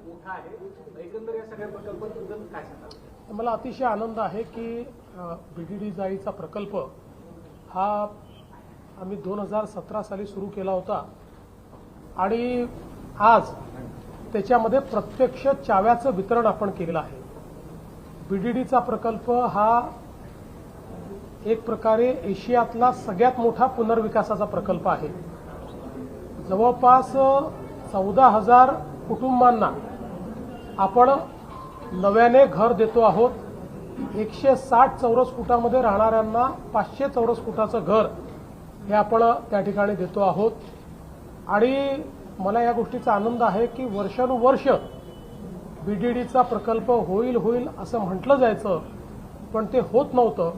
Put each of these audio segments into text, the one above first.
मोठा आहे. एकंदर या सगळ्या प्रकल्पाबद्दल काय सांगाल? मला अतिशय आनंद आहे की बीडीडी जाळीचा प्रकल्प हा आम्ही 2017 साली सुरू केला होता आणि आज त्याच्यामध्ये प्रत्यक्ष चाव्याचं वितरण आपण केलेलं आहे. बीडीडीचा प्रकल्प हा एक प्रकारे एशियातला सगळ्यात मोठा पुनर्विकासाचा प्रकल्प आहे. जवळपास 14,000 कुटुंबांना आपण नव्याने घर देतो आहोत. 160 चौरस फुटामध्ये राहणाऱ्यांना 500 चौरस फुटाचं घर हे आपण त्या ठिकाणी देतो आहोत. आणि मला या गोष्टीचा आनंद आहे की वर्षानुवर्ष बीडीडीचा प्रकल्प होईल असं म्हटलं जायचं, पण ते होत नव्हतं.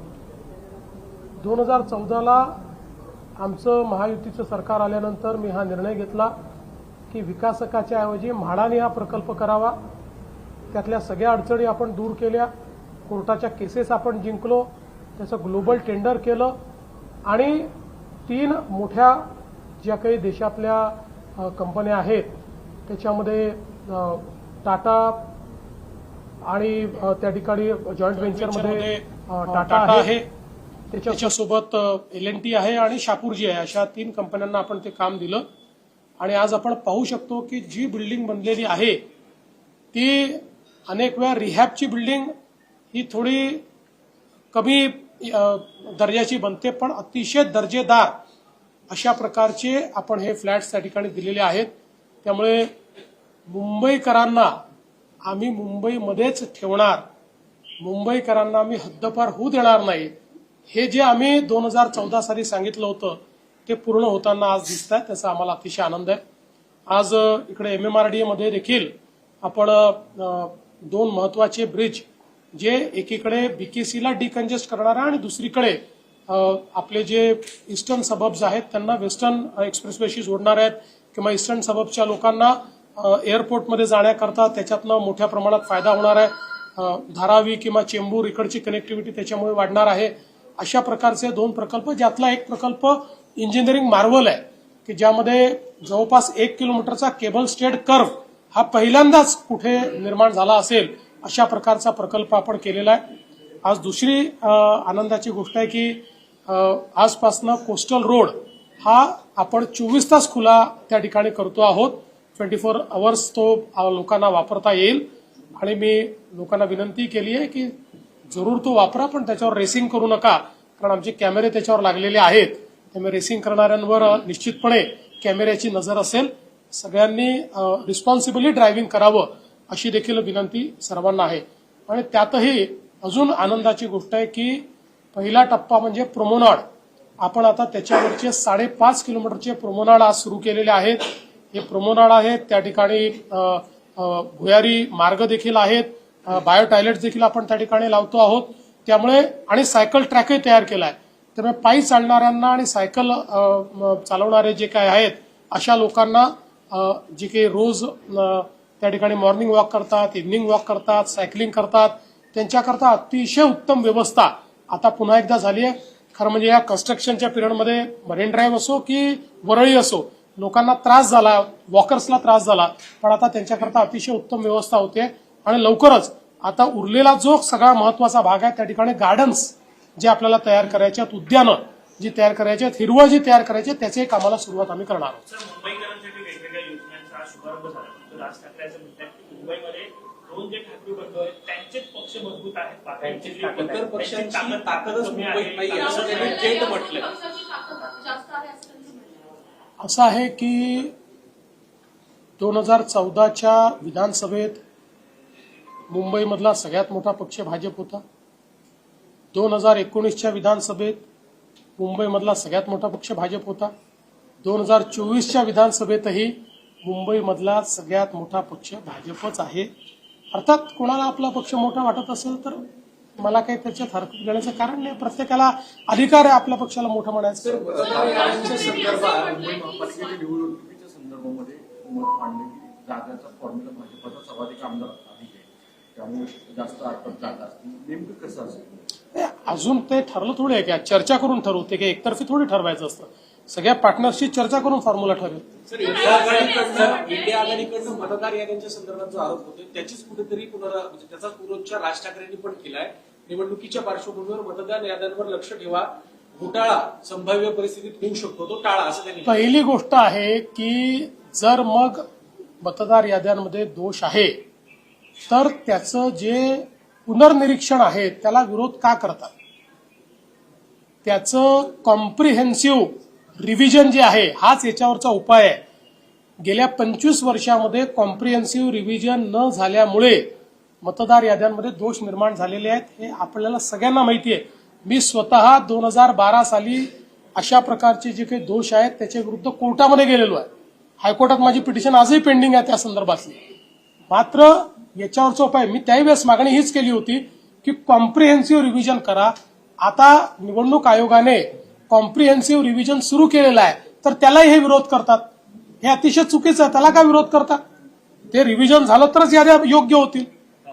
2014ला आमचं महायुतीचं सरकार आल्यानंतर मी हा निर्णय घेतला की विकासकाच्या ऐवजी म्हाडाने हा प्रकल्प करावा. त्यातल्या सगळ्या अडचणी आपण दूर केल्या, कोर्टाच्या केसेस आपण जिंकलो, त्याचं ग्लोबल टेंडर केलं आणि 3 मोठ्या ज्या काही देशातल्या कंपन्या आहेत त्याच्यामध्ये टाटा आणि त्या ठिकाणी जॉईंट व्हेंचरमध्ये टाटा आहे, त्याच्यासोबत L&T आहे आणि शापूरजी आहे, अशा 3 कंपन्यांना आपण ते काम दिलं. आणि आज आपण पाहू शकतो की जी बिल्डिंग बनलेली आहे ती अनेक वेळा रिहॅबची बिल्डिंग ही थोडी कमी दर्जाची बनते, पण अतिशय दर्जेदार अशा प्रकारचे आपण हे फ्लॅट्स त्या ठिकाणी दिलेले आहेत. त्यामुळे मुंबईकरांना आम्ही मुंबईमध्येच ठेवणार, मुंबईकरांना आम्ही हद्दपार होऊ देणार नाही, हे जे आम्ही 2014 साली सांगितलं होतं ते पूर्ण होताना आज दिसत आहे. त्याचा आम्हाला अतिशय आनंद आहे. आज इकडे MMRDA मध्ये देखील आपण 2 महत्वाचे ब्रिज जे एकीकडे BKC ला डिकंजेस्ट करणार आहे आणि दुसरीकडे आपले जे ईस्टर्न सबब्स आहेत त्यांना वेस्टर्न एक्सप्रेसवेशी जोडणार आहेत, किंवा ईस्टर्न सबबच्या लोकांना एअरपोर्टमध्ये जाण्याकरता त्याच्यातनं मोठ्या प्रमाणात फायदा होणार आहे. धारावी किंवा चेंबूर इकडची कनेक्टिव्हिटी त्याच्यामुळे वाढणार आहे. अशा प्रकारचे 2 प्रकल्प, ज्यातला एक प्रकल्प इंजिनिअरिंग मार्वल आहे की ज्यामध्ये जवळपास 1 किलोमीटरचा केबल स्टेड कर्व हा पहिल्यांदाच कुठे निर्माण झाला असेल अशा प्रकारचा प्रकल्प आपण केलेला आहे. आज दुसरी आनंदाची गोष्ट आहे की आजपासनं कोस्टल रोड हा आपण 24 तास खुला त्या ठिकाणी करतो आहोत. 24 आवर्स तो लोकांना वापरता येईल. आणि मी लोकांना विनंती केली आहे की जरूर तो वापरा, पण त्याच्यावर रेसिंग करू नका, कारण आमचे कॅमेरे त्याच्यावर लागलेले आहेत. त्यामुळे रेसिंग करणाऱ्यांवर निश्चितपणे कॅमेऱ्याची नजर असेल. सगळ्यांनी रिस्पॉन्सिबली ड्रायव्हिंग करावं अशी देखील विनंती सर्वांना आहे. आणि त्यातही अजून आनंदाची गोष्ट आहे की पहिला टप्पा म्हणजे प्रोमोनाड, आपण आता त्याच्यावरचे 5.5 किलोमीटरचे प्रोमोनाड आज सुरू केलेले आहेत. हे प्रोमोनाड आहेत, त्या ठिकाणी भुयारी मार्ग देखील आहेत, बायो टॉयलेट्स देखील आपण त्या ठिकाणी लावतो आहोत. त्यामुळे आणि सायकल ट्रॅकही तयार केला आहे. त्यामुळे पायी चालणाऱ्यांना आणि सायकल चालवणारे जे काय आहेत अशा लोकांना जे काही रोज त्या ठिकाणी मॉर्निंग वॉक करतात, इव्हनिंग वॉक करतात, सायकलिंग करतात, त्यांच्याकरता अतिशय उत्तम व्यवस्था आता पुन्हा एकदा झाली आहे. खरं म्हणजे या कन्स्ट्रक्शनच्या पिरियडमध्ये मरीन ड्राईव्ह असो की वरळी असो, लोकांना त्रास झाला, वॉकर्सला त्रास झाला, पण आता त्यांच्याकरता अतिशय उत्तम व्यवस्था होते. आणि लवकरच आता उरलेला जो सगळा महत्वाचा भाग आहे त्या ठिकाणी गार्डन्स जे आपल्याला तयार करायचे आहेत, उद्यानं जी तयार करायची आहेत, हिरवळ जी तयार करायची आहे, त्याचे कामाला सुरुवात आम्ही करणार आहोत. मुंबईकरांसाठी वेगवेगळ्या योजनांचा शुभारंभ झाला. राज ठाकरेंचं म्हणतात की मुंबईमध्ये 2 जे ठाकरे बंधू आहेत त्यांचेच पक्ष मजबूत आहेत, इतर पक्षांची ताकदच मुंबईत नाही असं त्यांनी थेट म्हटलं. असं आहे की 2014च्या विधानसभेत मुंबईमधला सगळ्यात मोठा पक्ष भाजप होता. 2019च्या विधानसभेत मुंबईमधला सगळ्यात मोठा पक्ष भाजप होता. 2024च्या विधानसभेतही मुंबईमधला सगळ्यात मोठा पक्ष भाजपच आहे. अर्थात कोणाला आपला पक्ष मोठा वाटत असेल तर मला काही त्याच्यात हरकत घेण्याचं कारण नाही. प्रत्येकाला अधिकार आहे आपल्या पक्षाला मोठं म्हणायचं. यांच्या संदर्भात मुंबई महापालिकेच्या निवडणुकीच्या संदर्भामध्ये मत मांडले की जागाचा फॉर्म्युला भाजपचा सर्वाधिक आमदार अधिक आहे, त्यामुळे जास्त अर्थात जागा असतील. नेमकं कसं असेल अजून ते ठरलं थोडी आहे की चर्चा करून ठरवते की एकतर्फी थोडी ठरवायचं असतं. सगळ्या पार्टनर्सशी चर्चा करून फॉर्म्युला ठरेल. सर इंडिया आघाडीकडनं मतदार याद्यांच्या संदर्भात जो आरोप होतोय त्याचीच कुठेतरी म्हणजे त्याचा पुनरुच्चार राज ठाकरेंनी पण केलाय. निवडणुकीच्या पार्श्वभूमीवर मतदार याद्यांवर लक्ष ठेवा, घोटाळा संभाव्य परिस्थितीत होऊ शकतो तो टाळा, असं त्यांनी. पहिली गोष्ट आहे की जर मग मतदार याद्यांमध्ये दोष आहे तर त्याचं जे पुनर्निरीक्षण आहे त्याला विरोध का करतात? त्याचं कॉम्प्रिहेन्सिव्ह रिव्हिजन जे आहे हाच याच्यावरचा उपाय आहे. गेल्या 25 वर्षामध्ये कॉम्प्रिहेन्सिव्ह रिव्हिजन न झाल्यामुळे मतदार याद्यांमध्ये दोष निर्माण झालेले आहेत, हे आपल्याला सगळ्यांना माहिती आहे. मी स्वतः 2012 साली अशा प्रकारचे जे काही दोष आहेत त्याच्या विरुद्ध कोर्टामध्ये गेलेलो आहे. हायकोर्टात माझी पिटिशन आजही पेंडिंग आहे त्या संदर्भातली. मात्र याच्यावरचा उपाय मी त्यावेळेस मागणी हीच केली होती की कॉम्प्रिहेन्सिव्ह रिव्हिजन करा. आता निवडणूक आयोगाने कॉम्प्रिहेन्सिव्ह रिव्हिजन सुरू केलेलं आहे तर त्यालाही हे विरोध करतात. हे अतिशय चुकीचं आहे. त्याला का विरोध करतात? ते रिव्हिजन झालं तरच याद्या योग्य होतील.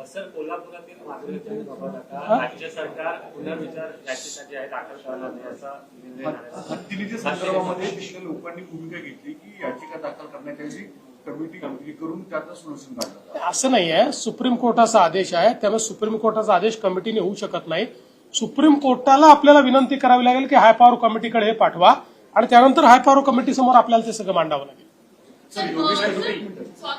सर, कोल्हापुरातील माधुरीबाबत राज्य सरकार पुनर्विचार याचिका जी आहे दाखल करणार नाही असा निर्णय हत्तीच्या संदर्भामध्ये तिथल्या लोकांनी भूमिका घेतली की याचिका दाखल करण्याची कमिटी करून त्याचं सोल्युशन काढलं. असं नाही आहे. सुप्रीम कोर्टाचा आदेश आहे, त्यामुळे सुप्रीम कोर्टाचा आदेश कमिटीने होऊ शकत नाही. सुप्रीम कोर्टाला आपल्याला विनंती करावी लागेल की हाय पॉवर कमिटीकडे हे पाठवा आणि त्यानंतर हाय पॉवर कमिटी समोर आपल्याला ते सगळं मांडावं लागेल. सर,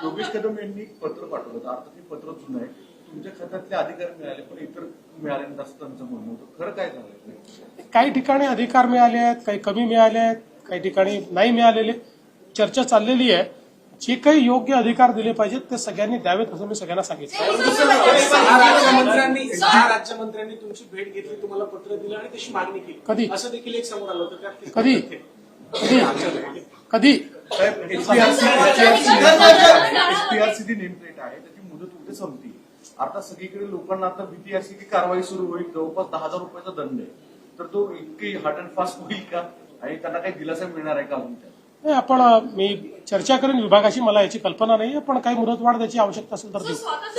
योगेश कदम यांनी पत्र पाठवलं. अर्थात हे पत्र जुनं आहे. तुमच्या खात्यातले अधिकार मिळाले पण इतर मिळाले नाही असं त्यांचं म्हणणं होतं. खरं काय झालं? काही ठिकाणी अधिकार मिळाले आहेत, काही कमी मिळाले आहेत, काही ठिकाणी नाही मिळालेले. चर्चा चाललेली आहे. जे काही योग्य अधिकार दिले पाहिजेत ते सगळ्यांनी द्यावेत असं मी सगळ्यांना सांगितलं. 6 राज्यमंत्र्यांनी तुमची भेट घेतली, तुम्हाला पत्र दिलं आणि तशी मागणी केली. कधी? असं देखील एक समोर आलं होतं. कधी कधी एसपीआरसी नेम प्लेट आहे त्याची मुदत उद्या संपती. आता सगळीकडे लोकांना आता भीती अशी की कारवाई सुरू होईल, जवळपास 10,000 रुपयाचा दंड आहे. तर तो इतकी हार्ड अँड फास्ट होईल का आणि त्यांना काही दिलासा मिळणार आहे का अजून? नाही, आपण मी चर्चा करेन विभागाशी. मला याची कल्पना नाही, पण काही मुदतवाढ द्यायची आवश्यकता असेल तर देऊ.